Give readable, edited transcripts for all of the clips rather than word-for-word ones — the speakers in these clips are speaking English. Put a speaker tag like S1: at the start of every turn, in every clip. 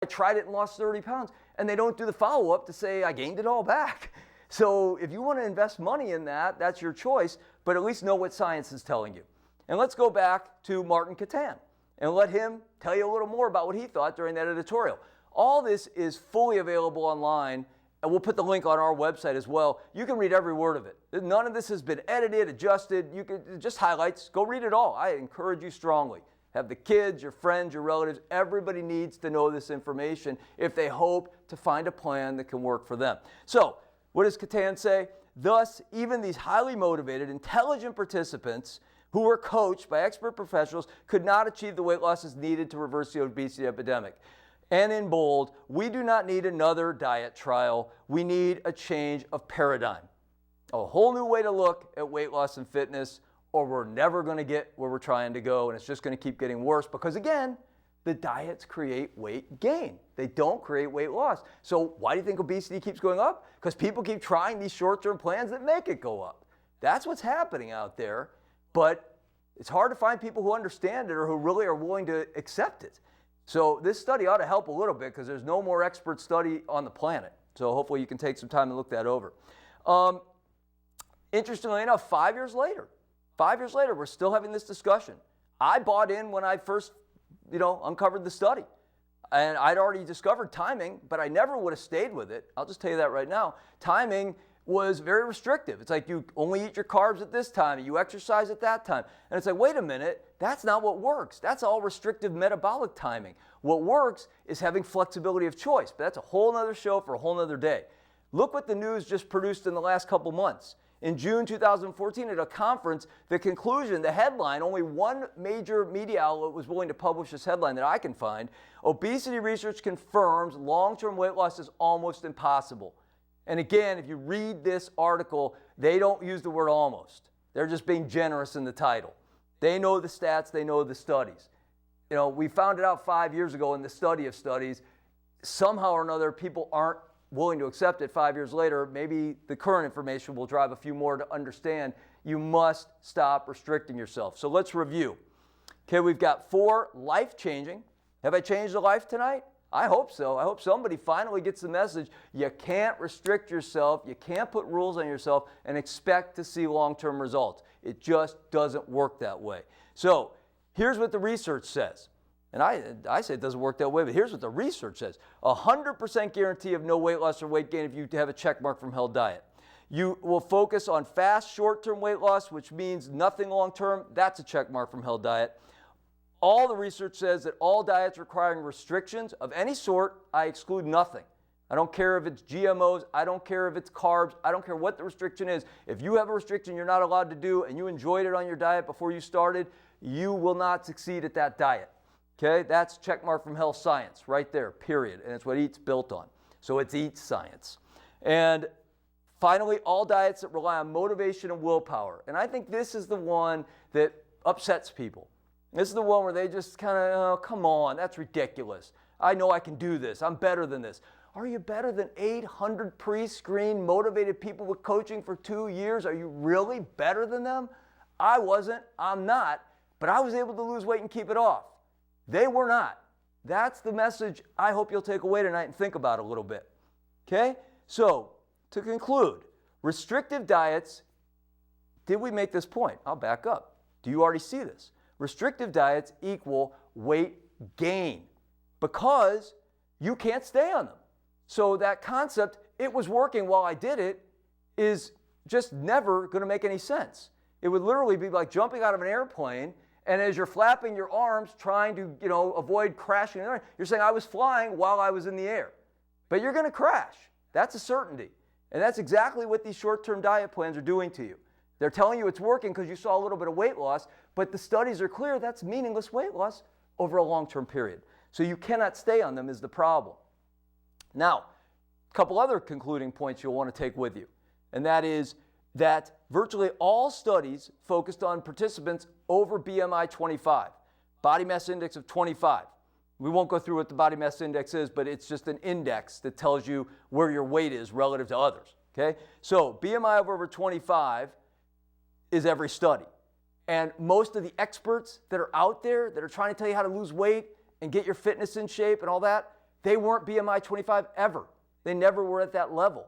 S1: tried it and lost 30 pounds, and they don't do the follow-up to say, I gained it all back. So if you want to invest money in that, that's your choice, but at least know what science is telling you. And let's go back to Martin Catan and let him tell you a little more about what he thought during that editorial. All this is fully available online, and we'll put the link on our website as well. You can read every word of it. None of this has been edited, adjusted. You can just highlights. Go read it all. I encourage you strongly. Have the kids, your friends, your relatives. Everybody needs to know this information if they hope to find a plan that can work for them. So, what does Catan say? Thus, even these highly motivated, intelligent participants who were coached by expert professionals could not achieve the weight losses needed to reverse the obesity epidemic. And in bold, we do not need another diet trial. We need a change of paradigm. A whole new way to look at weight loss and fitness, or we're never going to get where we're trying to go, and it's just going to keep getting worse because, again, the diets create weight gain. They don't create weight loss. So why do you think obesity keeps going up? Because people keep trying these short-term plans that make it go up. That's what's happening out there, but it's hard to find people who understand it or who really are willing to accept it. So this study ought to help a little bit because there's no more expert study on the planet. So hopefully you can take some time to look that over. Interestingly enough, 5 years later, we're still having this discussion. I bought in when I first uncovered the study. And I'd already discovered timing, but I never would have stayed with it. I'll just tell you that right now. Timing was very restrictive. It's like you only eat your carbs at this time, and you exercise at that time. And it's like, wait a minute, that's not what works. That's all restrictive metabolic timing. What works is having flexibility of choice, but that's a whole nother show for a whole nother day. Look what the news just produced in the last couple months. In June 2014, at a conference, the conclusion, the headline, only one major media outlet was willing to publish this headline that I can find. Obesity research confirms long-term weight loss is almost impossible. And again, if you read this article, they don't use the word almost. They're just being generous in the title. They know the stats, they know the studies. We found it out 5 years ago in the study of studies. Somehow or another, people aren't willing to accept it 5 years later. Maybe the current information will drive a few more to understand you must stop restricting yourself. So let's review. Okay, we've got 4 life-changing. Have I changed a life tonight? I hope so. I hope somebody finally gets the message. You can't restrict yourself. You can't put rules on yourself and expect to see long-term results. It just doesn't work that way. So here's what the research says. And I say it doesn't work that way, but here's what the research says. 100% guarantee of no weight loss or weight gain if you have a check mark from Held Diet. You will focus on fast, short-term weight loss, which means nothing long-term. That's a check mark from Held Diet. All the research says that all diets requiring restrictions of any sort, I exclude nothing. I don't care if it's GMOs. I don't care if it's carbs. I don't care what the restriction is. If you have a restriction you're not allowed to do and you enjoyed it on your diet before you started, you will not succeed at that diet. Okay, that's checkmark from Health Science right there, period. And it's what EAT's built on. So it's EAT science. And finally, all diets that rely on motivation and willpower. And I think this is the one that upsets people. This is the one where they just kind of, oh, come on, that's ridiculous. I know I can do this. I'm better than this. Are you better than 800 pre-screened motivated people with coaching for 2 years? Are you really better than them? I wasn't. I'm not. But I was able to lose weight and keep it off. They were not. That's the message I hope you'll take away tonight and think about a little bit. Okay? So, to conclude, restrictive diets, did we make this point? I'll back up. Do you already see this? Restrictive diets equal weight gain because you can't stay on them. So that concept, it was working while I did it, is just never going to make any sense. It would literally be like jumping out of an airplane, and as you're flapping your arms trying to, avoid crashing, you're saying, I was flying while I was in the air. But you're going to crash. That's a certainty. And that's exactly what these short-term diet plans are doing to you. They're telling you it's working because you saw a little bit of weight loss, but the studies are clear that's meaningless weight loss over a long-term period. So you cannot stay on them is the problem. Now, a couple other concluding points you'll want to take with you, and that is that virtually all studies focused on participants over BMI 25, body mass index of 25. We won't go through what the body mass index is, but it's just an index that tells you where your weight is relative to others. Okay? So BMI of over 25 is every study. And most of the experts that are out there that are trying to tell you how to lose weight and get your fitness in shape and all that, they weren't BMI 25 ever. They never were at that level.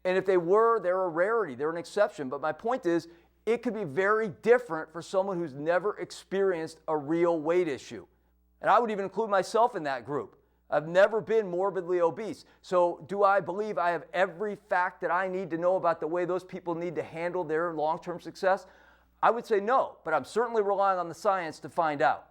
S1: And if they were, they're a rarity, they're an exception. But my point is, it could be very different for someone who's never experienced a real weight issue. And I would even include myself in that group. I've never been morbidly obese. So do I believe I have every fact that I need to know about the way those people need to handle their long-term success? I would say no, but I'm certainly relying on the science to find out.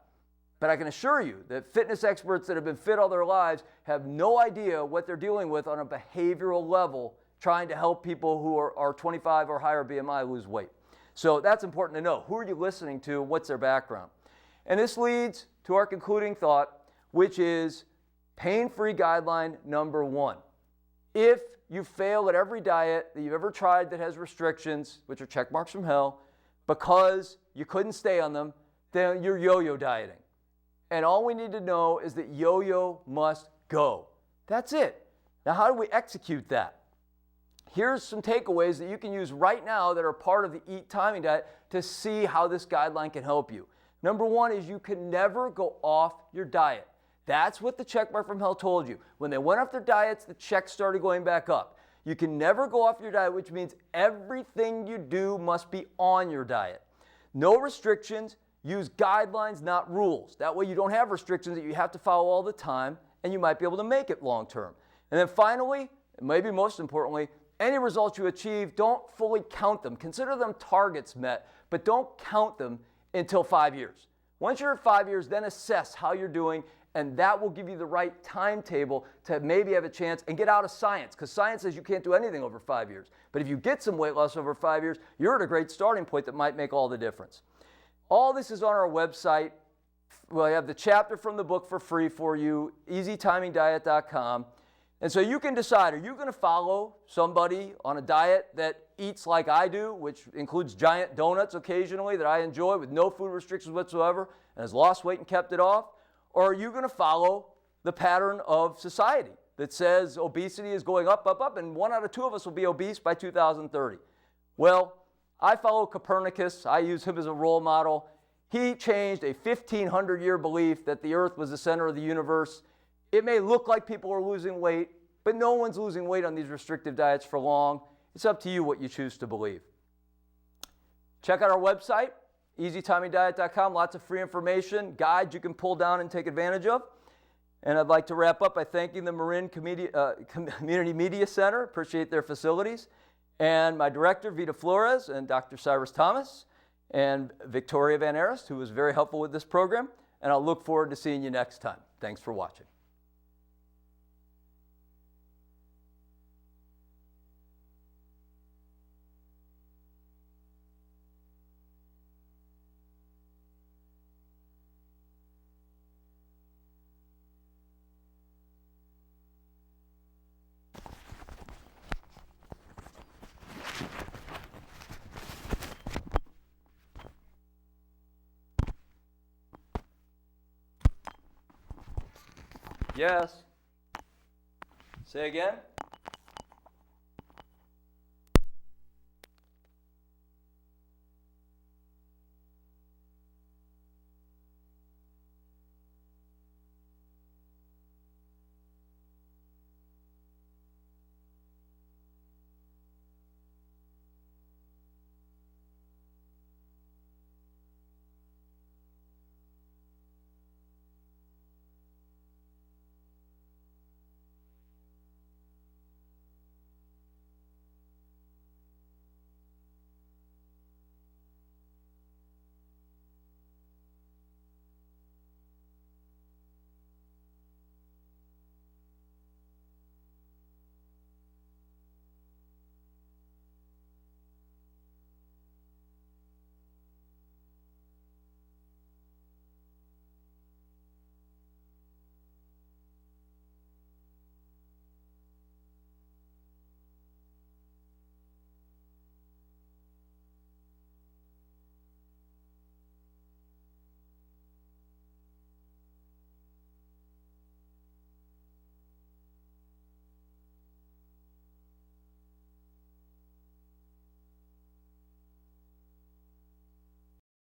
S1: But I can assure you that fitness experts that have been fit all their lives have no idea what they're dealing with on a behavioral level trying to help people who are 25 or higher BMI lose weight. So that's important to know. Who are you listening to? What's their background? And this leads to our concluding thought, which is pain-free guideline number 1. If you fail at every diet that you've ever tried that has restrictions, which are check marks from hell, because you couldn't stay on them, then you're yo-yo dieting. And all we need to know is that yo-yo must go. That's it. Now, how do we execute that? Here's some takeaways that you can use right now that are part of the Eat Timing Diet to see how this guideline can help you. Number 1 is you can never go off your diet. That's what the check mark from hell told you. When they went off their diets, the checks started going back up. You can never go off your diet, which means everything you do must be on your diet. No restrictions. Use guidelines, not rules. That way you don't have restrictions that you have to follow all the time, and you might be able to make it long term. And then finally, and maybe most importantly, any results you achieve, don't fully count them. Consider them targets met, but don't count them until 5 years. Once you're at 5 years, then assess how you're doing, and that will give you the right timetable to maybe have a chance and get out of science, because science says you can't do anything over 5 years. But if you get some weight loss over 5 years, you're at a great starting point that might make all the difference. All this is on our website. Well, I have the chapter from the book for free for you, easytimingdiet.com. And so you can decide, are you going to follow somebody on a diet that eats like I do, which includes giant donuts occasionally that I enjoy with no food restrictions whatsoever and has lost weight and kept it off? Or are you going to follow the pattern of society that says obesity is going up, up, up, and 1 out of 2 of us will be obese by 2030? Well, I follow Copernicus. I use him as a role model. He changed a 1,500-year belief that the earth was the center of the universe. It may look like people are losing weight, but no one's losing weight on these restrictive diets for long. It's up to you what you choose to believe. Check out our website, easytimingdiet.com. Lots of free information, guides you can pull down and take advantage of. And I'd like to wrap up by thanking the Marin Community Media Center. Appreciate their facilities. And my director, Vita Flores, and Dr. Cyrus Thomas, and Victoria Van Arist, who was very helpful with this program. And I'll look forward to seeing you next time. Thanks for watching. Yes. Say again?